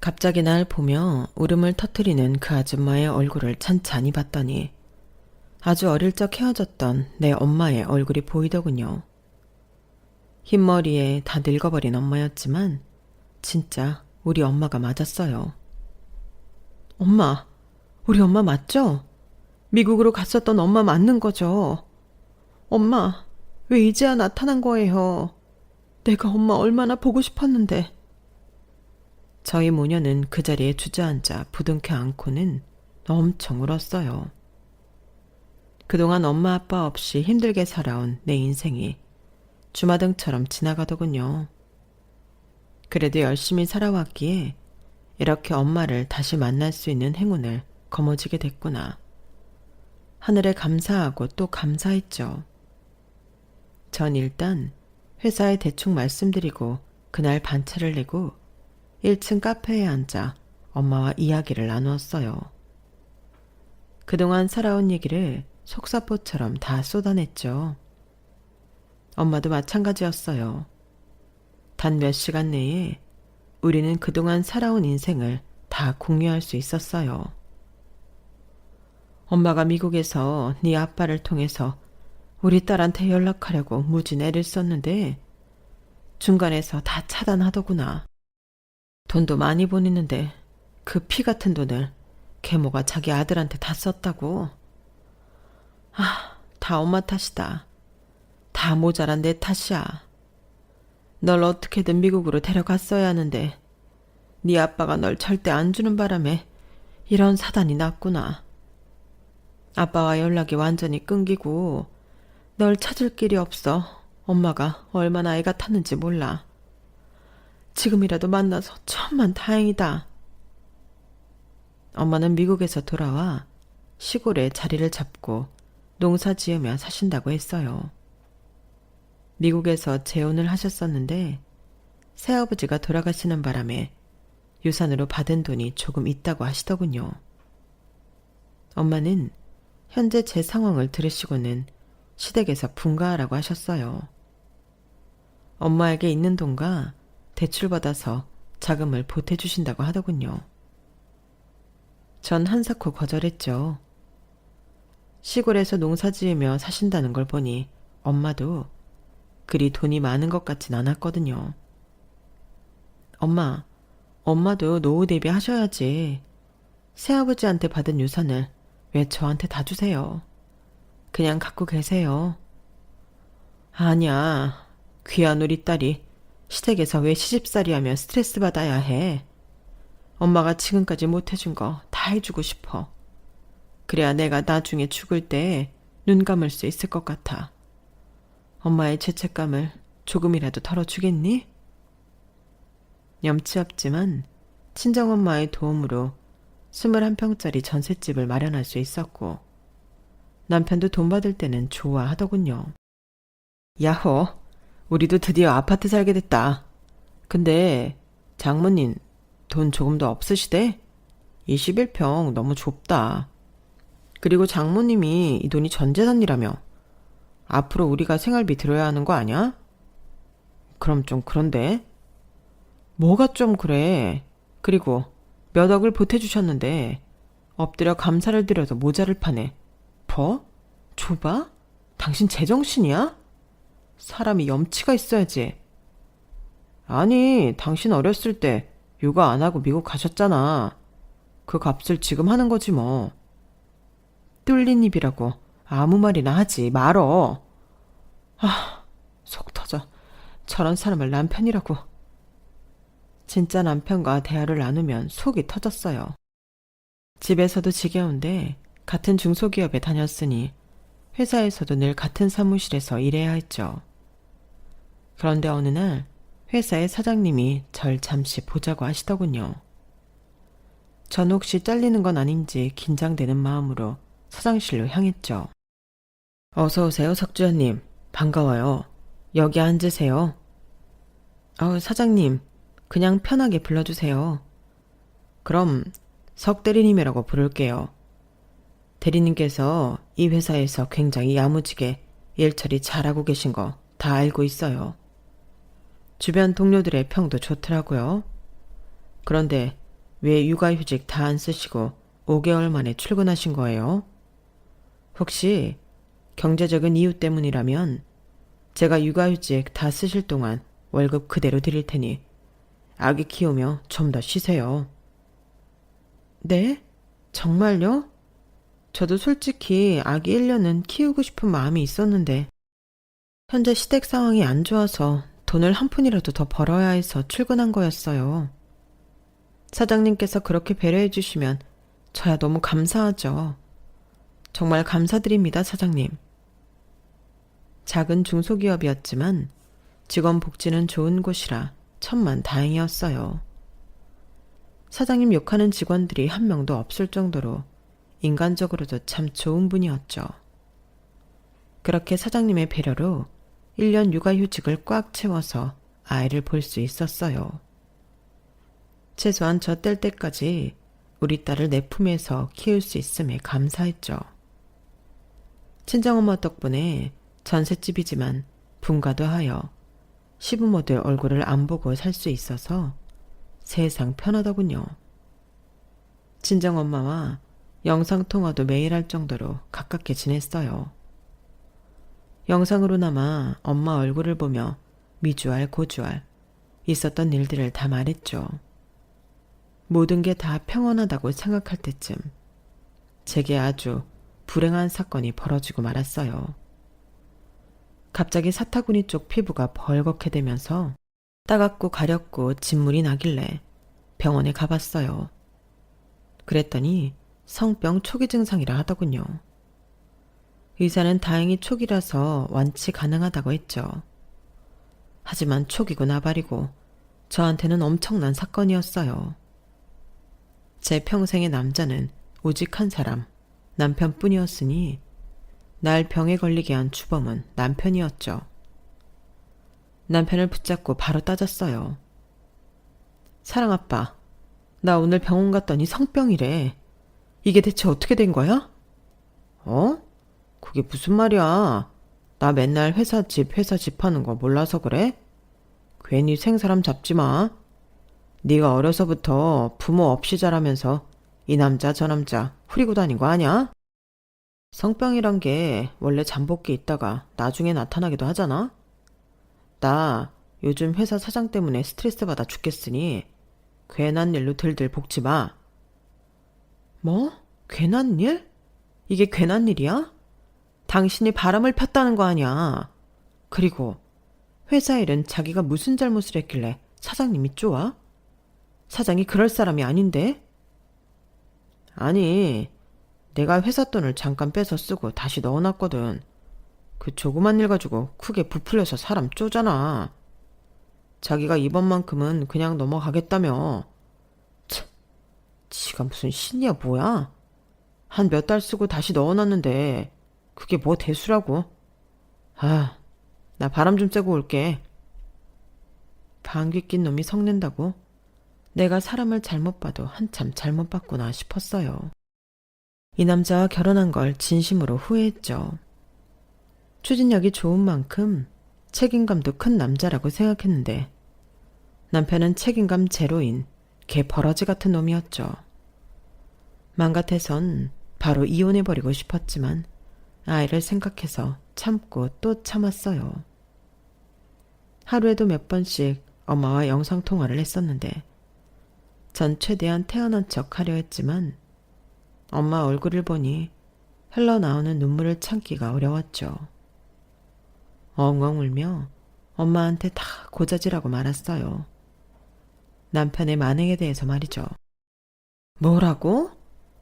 [SPEAKER 1] 갑자기 날 보며 울음을 터뜨리는 그 아줌마의 얼굴을 찬찬히 봤더니 아주 어릴 적 헤어졌던 내 엄마의 얼굴이 보이더군요. 흰머리에 다 늙어버린 엄마였지만 진짜 우리 엄마가 맞았어요. 엄마, 우리 엄마 맞죠? 미국으로 갔었던 엄마 맞는 거죠? 엄마, 왜 이제야 나타난 거예요? 내가 엄마 얼마나 보고 싶었는데. 저희 모녀는 그 자리에 주저앉아 부둥켜 안고는 엄청 울었어요. 그동안 엄마 아빠 없이 힘들게 살아온 내 인생이 주마등처럼 지나가더군요. 그래도 열심히 살아왔기에 이렇게 엄마를 다시 만날 수 있는 행운을 거머쥐게 됐구나. 하늘에 감사하고 또 감사했죠. 전 일단 회사에 대충 말씀드리고 그날 반차를 내고 1층 카페에 앉아 엄마와 이야기를 나누었어요. 그동안 살아온 얘기를 속사포처럼 다 쏟아냈죠. 엄마도 마찬가지였어요. 단 몇 시간 내에 우리는 그동안 살아온 인생을 다 공유할 수 있었어요. 엄마가 미국에서 네 아빠를 통해서 우리 딸한테 연락하려고 무진 애를 썼는데 중간에서 다 차단하더구나. 돈도 많이 보냈는데 그 피 같은 돈을 계모가 자기 아들한테 다 썼다고. 다 엄마 탓이다. 다 모자란 내 탓이야. 널 어떻게든 미국으로 데려갔어야 하는데 네 아빠가 널 절대 안 주는 바람에 이런 사단이 났구나. 아빠와 연락이 완전히 끊기고 널 찾을 길이 없어. 엄마가 얼마나 애가 탔는지 몰라. 지금이라도 만나서 천만 다행이다. 엄마는 미국에서 돌아와 시골에 자리를 잡고 농사 지으며 사신다고 했어요. 미국에서 재혼을 하셨었는데 새아버지가 돌아가시는 바람에 유산으로 받은 돈이 조금 있다고 하시더군요. 엄마는 현재 제 상황을 들으시고는 시댁에서 분가하라고 하셨어요. 엄마에게 있는 돈과 대출받아서 자금을 보태주신다고 하더군요. 전 한사코 거절했죠. 시골에서 농사 지으며 사신다는 걸 보니 엄마도 그리 돈이 많은 것 같진 않았거든요. 엄마, 엄마도 노후 대비하셔야지. 새아버지한테 받은 유산을 왜 저한테 다 주세요? 그냥 갖고 계세요. 아니야. 귀한 우리 딸이 시댁에서 왜 시집살이 하며 스트레스 받아야 해. 엄마가 지금까지 못해준 거 다 해주고 싶어. 그래야 내가 나중에 죽을 때 눈 감을 수 있을 것 같아. 엄마의 죄책감을 조금이라도 덜어주겠니? 염치 없지만 친정엄마의 도움으로 21평짜리 전셋집을 마련할 수 있었고 남편도 돈 받을 때는 좋아하더군요. 야호, 우리도 드디어 아파트 살게 됐다. 근데 장모님 돈 조금 더 없으시대? 21평 너무 좁다. 그리고 장모님이 이 돈이 전 재산이라며 앞으로 우리가 생활비 들어야 하는 거 아니야? 그럼 좀 그런데? 뭐가 좀 그래. 그리고 몇 억을 보태주셨는데 엎드려 감사를 드려도 모자를 파네. 좁아? 당신 제정신이야? 사람이 염치가 있어야지. 아니, 당신 어렸을 때 육아 안 하고 미국 가셨잖아. 그 값을 지금 하는 거지 뭐. 뚫린 입이라고 아무 말이나 하지 말어. 아, 속 터져. 저런 사람을 남편이라고. 진짜 남편과 대화를 나누면 속이 터졌어요. 집에서도 지겨운데 같은 중소기업에 다녔으니 회사에서도 늘 같은 사무실에서 일해야 했죠. 그런데 어느 날 회사의 사장님이 절 잠시 보자고 하시더군요. 전 혹시 잘리는 건 아닌지 긴장되는 마음으로 사장실로 향했죠. 어서 오세요, 석주현님. 반가워요. 여기 앉으세요. 사장님, 그냥 편하게 불러주세요. 그럼 석 대리님이라고 부를게요. 대리님께서 이 회사에서 굉장히 야무지게 일처리 잘하고 계신 거 다 알고 있어요. 주변 동료들의 평도 좋더라고요. 그런데 왜 육아휴직 다 안 쓰시고 5개월 만에 출근하신 거예요? 혹시 경제적인 이유 때문이라면 제가 육아휴직 다 쓰실 동안 월급 그대로 드릴 테니 아기 키우며 좀 더 쉬세요. 네? 정말요? 저도 솔직히 아기 1년은 키우고 싶은 마음이 있었는데 현재 시댁 상황이 안 좋아서 돈을 한 푼이라도 더 벌어야 해서 출근한 거였어요. 사장님께서 그렇게 배려해 주시면 저야 너무 감사하죠. 정말 감사드립니다, 사장님. 작은 중소기업이었지만 직원 복지는 좋은 곳이라 천만 다행이었어요. 사장님 욕하는 직원들이 한 명도 없을 정도로 인간적으로도 참 좋은 분이었죠. 그렇게 사장님의 배려로 1년 육아휴직을 꽉 채워서 아이를 볼 수 있었어요. 최소한 저 뗄 때까지 우리 딸을 내 품에서 키울 수 있음에 감사했죠. 친정엄마 덕분에 전셋집이지만 분가도 하여 시부모들 얼굴을 안 보고 살 수 있어서 세상 편하더군요. 친정엄마와 영상통화도 매일 할 정도로 가깝게 지냈어요. 영상으로나마 엄마 얼굴을 보며 미주알 고주알 있었던 일들을 다 말했죠. 모든 게 다 평온하다고 생각할 때쯤 제게 아주 불행한 사건이 벌어지고 말았어요. 갑자기 사타구니 쪽 피부가 벌겋게 되면서 따갑고 가렵고 진물이 나길래 병원에 가봤어요. 그랬더니 성병 초기 증상이라 하더군요. 의사는 다행히 초기라서 완치 가능하다고 했죠. 하지만 초기고 나발이고 저한테는 엄청난 사건이었어요. 제 평생의 남자는 오직 한 사람, 남편뿐이었으니 날 병에 걸리게 한 주범은 남편이었죠. 남편을 붙잡고 바로 따졌어요. 사랑아빠, 나 오늘 병원 갔더니 성병이래. 이게 대체 어떻게 된 거야? 그게 무슨 말이야. 나 맨날 회사 집 하는 거 몰라서 그래? 괜히 생사람 잡지 마. 네가 어려서부터 부모 없이 자라면서 이 남자 저 남자 후리고 다닌 거 아냐? 성병이란 게 원래 잠복기 있다가 나중에 나타나기도 하잖아? 나 요즘 회사 사장 때문에 스트레스 받아 죽겠으니 괜한 일로 들들 볶지 마. 뭐? 괜한 일? 이게 괜한 일이야? 당신이 바람을 폈다는 거 아니야. 그리고 회사 일은 자기가 무슨 잘못을 했길래 사장님이 쪼아? 사장이 그럴 사람이 아닌데? 아니, 내가 회사 돈을 잠깐 빼서 쓰고 다시 넣어놨거든. 그 조그만 일 가지고 크게 부풀려서 사람 쪼잖아. 자기가 이번만큼은 그냥 넘어가겠다며. 참, 지가 무슨 신이야 뭐야? 한 몇 달 쓰고 다시 넣어놨는데 그게 뭐 대수라고? 나 바람 좀 쐬고 올게. 방귀 낀 놈이 성낸다고? 내가 사람을 잘못 봐도 한참 잘못 봤구나 싶었어요. 이 남자와 결혼한 걸 진심으로 후회했죠. 추진력이 좋은 만큼 책임감도 큰 남자라고 생각했는데 남편은 책임감 제로인 개 버러지 같은 놈이었죠. 맘 같아선 바로 이혼해버리고 싶었지만 아이를 생각해서 참고 또 참았어요. 하루에도 몇 번씩 엄마와 영상통화를 했었는데 전 최대한 태어난 척 하려 했지만 엄마 얼굴을 보니 흘러나오는 눈물을 참기가 어려웠죠. 엉엉 울며 엄마한테 다 고자질하고 말았어요. 남편의 만행에 대해서 말이죠. 뭐라고?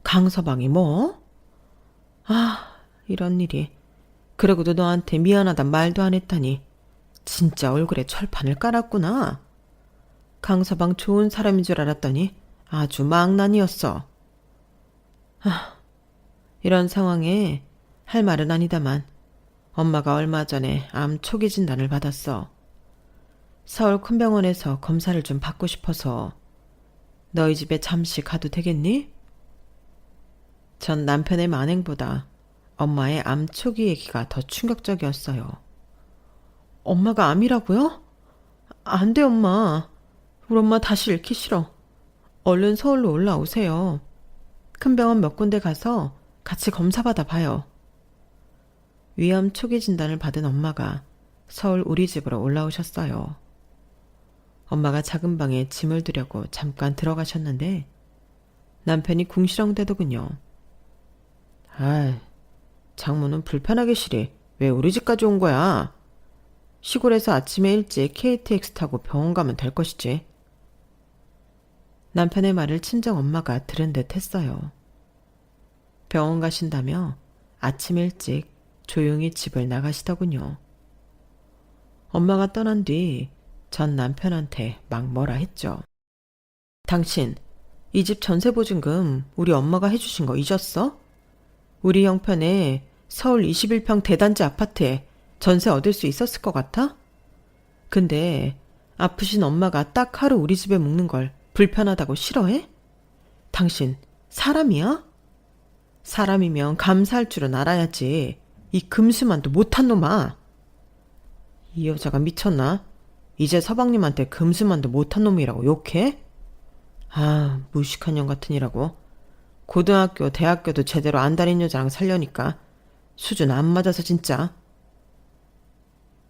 [SPEAKER 1] 강서방이 뭐? 아, 이런 일이. 그러고도 너한테 미안하단 말도 안 했다니. 진짜 얼굴에 철판을 깔았구나. 강서방 좋은 사람인 줄 알았더니 아주 망난이었어. 이런 상황에 할 말은 아니다만 엄마가 얼마 전에 암 초기 진단을 받았어. 서울 큰 병원에서 검사를 좀 받고 싶어서 너희 집에 잠시 가도 되겠니? 전 남편의 만행보다 엄마의 암 초기 얘기가 더 충격적이었어요. 엄마가 암이라고요? 안 돼, 엄마. 우리 엄마 다시 잃기 싫어. 얼른 서울로 올라오세요. 큰 병원 몇 군데 가서 같이 검사받아 봐요. 위암 초기 진단을 받은 엄마가 서울 우리 집으로 올라오셨어요. 엄마가 작은 방에 짐을 두려고 잠깐 들어가셨는데 남편이 궁시렁대더군요. 아이, 장모는 불편하게 시리. 왜 우리 집까지 온 거야? 시골에서 아침에 일찍 KTX 타고 병원 가면 될 것이지. 남편의 말을 친정 엄마가 들은 듯 했어요. 병원 가신다며 아침 일찍 조용히 집을 나가시더군요. 엄마가 떠난 뒤 전 남편한테 막 뭐라 했죠. 당신, 이 집 전세보증금 우리 엄마가 해주신 거 잊었어? 우리 형편에 서울 21평 대단지 아파트에 전세 얻을 수 있었을 것 같아? 근데 아프신 엄마가 딱 하루 우리 집에 묵는 걸 불편하다고 싫어해? 당신 사람이야? 사람이면 감사할 줄은 알아야지. 이 금수만도 못한 놈아. 이 여자가 미쳤나? 이제 서방님한테 금수만도 못한 놈이라고 욕해? 아, 무식한 년 같으니라고. 고등학교, 대학교도 제대로 안 다닌 여자랑 살려니까 수준 안 맞아서 진짜.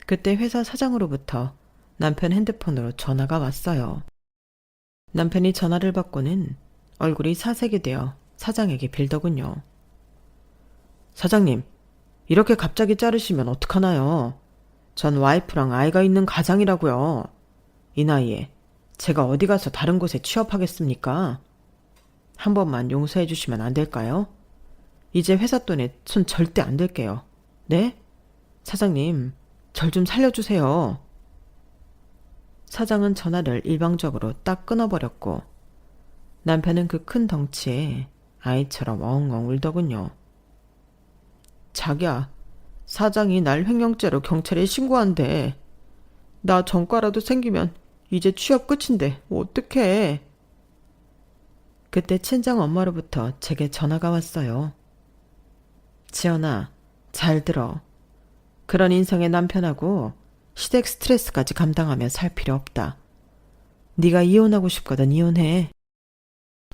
[SPEAKER 1] 그때 회사 사장으로부터 남편 핸드폰으로 전화가 왔어요. 남편이 전화를 받고는 얼굴이 사색이 되어 사장에게 빌더군요. 사장님, 이렇게 갑자기 자르시면 어떡하나요? 전 와이프랑 아이가 있는 가장이라고요. 이 나이에 제가 어디 가서 다른 곳에 취업하겠습니까? 한 번만 용서해 주시면 안 될까요? 이제 회사 돈에 손 절대 안 댈게요. 네? 사장님, 절 좀 살려주세요. 사장은 전화를 일방적으로 딱 끊어버렸고 남편은 그 큰 덩치에 아이처럼 엉엉 울더군요. 자기야, 사장이 날 횡령죄로 경찰에 신고한대. 나 전과라도 생기면 이제 취업 끝인데 어떡해. 그때 친정 엄마로부터 제게 전화가 왔어요. 지연아, 잘 들어. 그런 인성의 남편하고 시댁 스트레스까지 감당하며 살 필요 없다. 네가 이혼하고 싶거든 이혼해.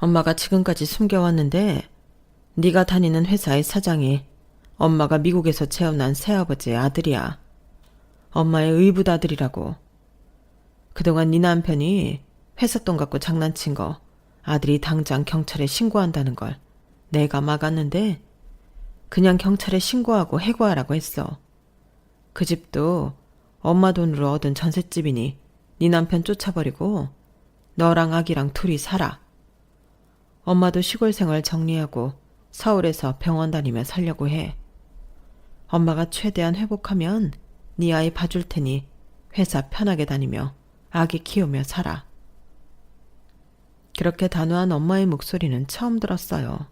[SPEAKER 1] 엄마가 지금까지 숨겨왔는데 네가 다니는 회사의 사장이 엄마가 미국에서 태어난 새아버지의 아들이야. 엄마의 의붓 아들이라고. 그동안 네 남편이 회사 돈 갖고 장난친 거 아들이 당장 경찰에 신고한다는 걸 내가 막았는데 그냥 경찰에 신고하고 해고하라고 했어. 그 집도 엄마 돈으로 얻은 전셋집이니 네 남편 쫓아버리고 너랑 아기랑 둘이 살아. 엄마도 시골 생활 정리하고 서울에서 병원 다니며 살려고 해. 엄마가 최대한 회복하면 네 아이 봐줄 테니 회사 편하게 다니며 아기 키우며 살아. 그렇게 단호한 엄마의 목소리는 처음 들었어요.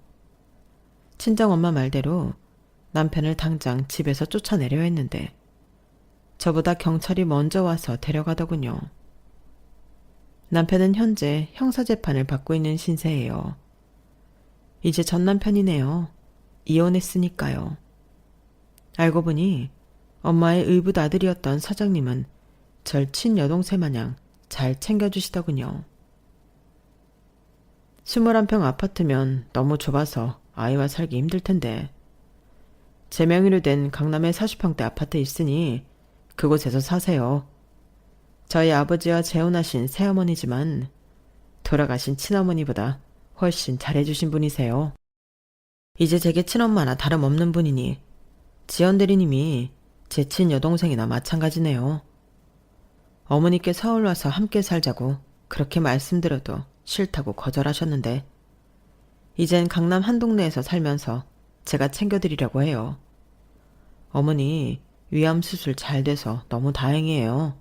[SPEAKER 1] 친정엄마 말대로 남편을 당장 집에서 쫓아내려 했는데 저보다 경찰이 먼저 와서 데려가더군요. 남편은 현재 형사재판을 받고 있는 신세예요. 이제 전 남편이네요. 이혼했으니까요. 알고 보니 엄마의 의붓 아들이었던 사장님은 절 친여동생 마냥 잘 챙겨주시더군요. 21평 아파트면 너무 좁아서 아이와 살기 힘들 텐데 제 명의로 된 강남에 40평대 아파트 있으니 그곳에서 사세요. 저희 아버지와 재혼하신 새어머니지만 돌아가신 친어머니보다 훨씬 잘해주신 분이세요. 이제 제게 친엄마나 다름없는 분이니 지연 대리님이 제 친여동생이나 마찬가지네요. 어머니께 서울 와서 함께 살자고 그렇게 말씀드려도 싫다고 거절하셨는데 이젠 강남 한 동네에서 살면서 제가 챙겨드리려고 해요. 어머니 위암 수술 잘 돼서 너무 다행이에요.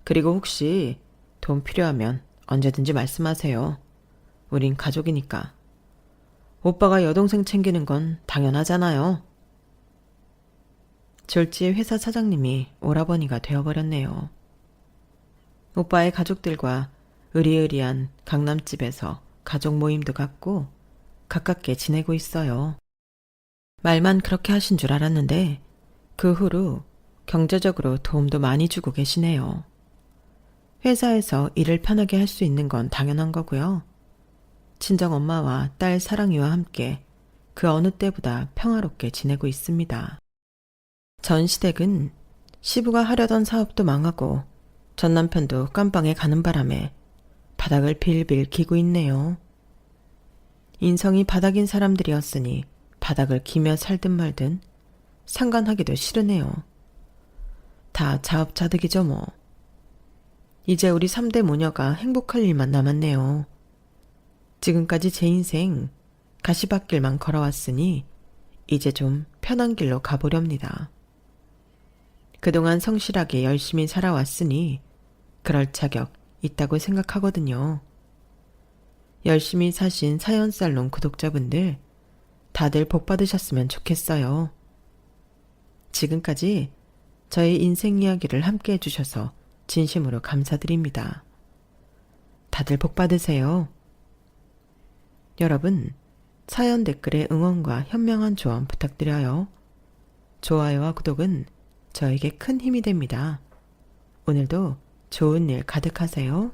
[SPEAKER 1] 그리고 혹시 돈 필요하면 언제든지 말씀하세요. 우린 가족이니까. 오빠가 여동생 챙기는 건 당연하잖아요. 졸지에 회사 사장님이 오라버니가 되어버렸네요. 오빠의 가족들과 으리으리한 강남집에서 가족 모임도 갖고 가깝게 지내고 있어요. 말만 그렇게 하신 줄 알았는데 그 후로 경제적으로 도움도 많이 주고 계시네요. 회사에서 일을 편하게 할 수 있는 건 당연한 거고요. 친정 엄마와 딸 사랑이와 함께 그 어느 때보다 평화롭게 지내고 있습니다. 전 시댁은 시부가 하려던 사업도 망하고 전 남편도 깜빵에 가는 바람에 바닥을 빌빌 기고 있네요. 인성이 바닥인 사람들이었으니 바닥을 기며 살든 말든 상관하기도 싫으네요. 다 자업자득이죠 뭐. 이제 우리 3대 모녀가 행복할 일만 남았네요. 지금까지 제 인생 가시밭길만 걸어왔으니 이제 좀 편한 길로 가보렵니다. 그동안 성실하게 열심히 살아왔으니 그럴 자격 있다고 생각하거든요. 열심히 사신 사연살롱 구독자분들 다들 복 받으셨으면 좋겠어요. 지금까지 저의 인생 이야기를 함께 해주셔서 진심으로 감사드립니다. 다들 복 받으세요. 여러분, 사연 댓글에 응원과 현명한 조언 부탁드려요. 좋아요와 구독은 저에게 큰 힘이 됩니다. 오늘도 좋은 일 가득하세요.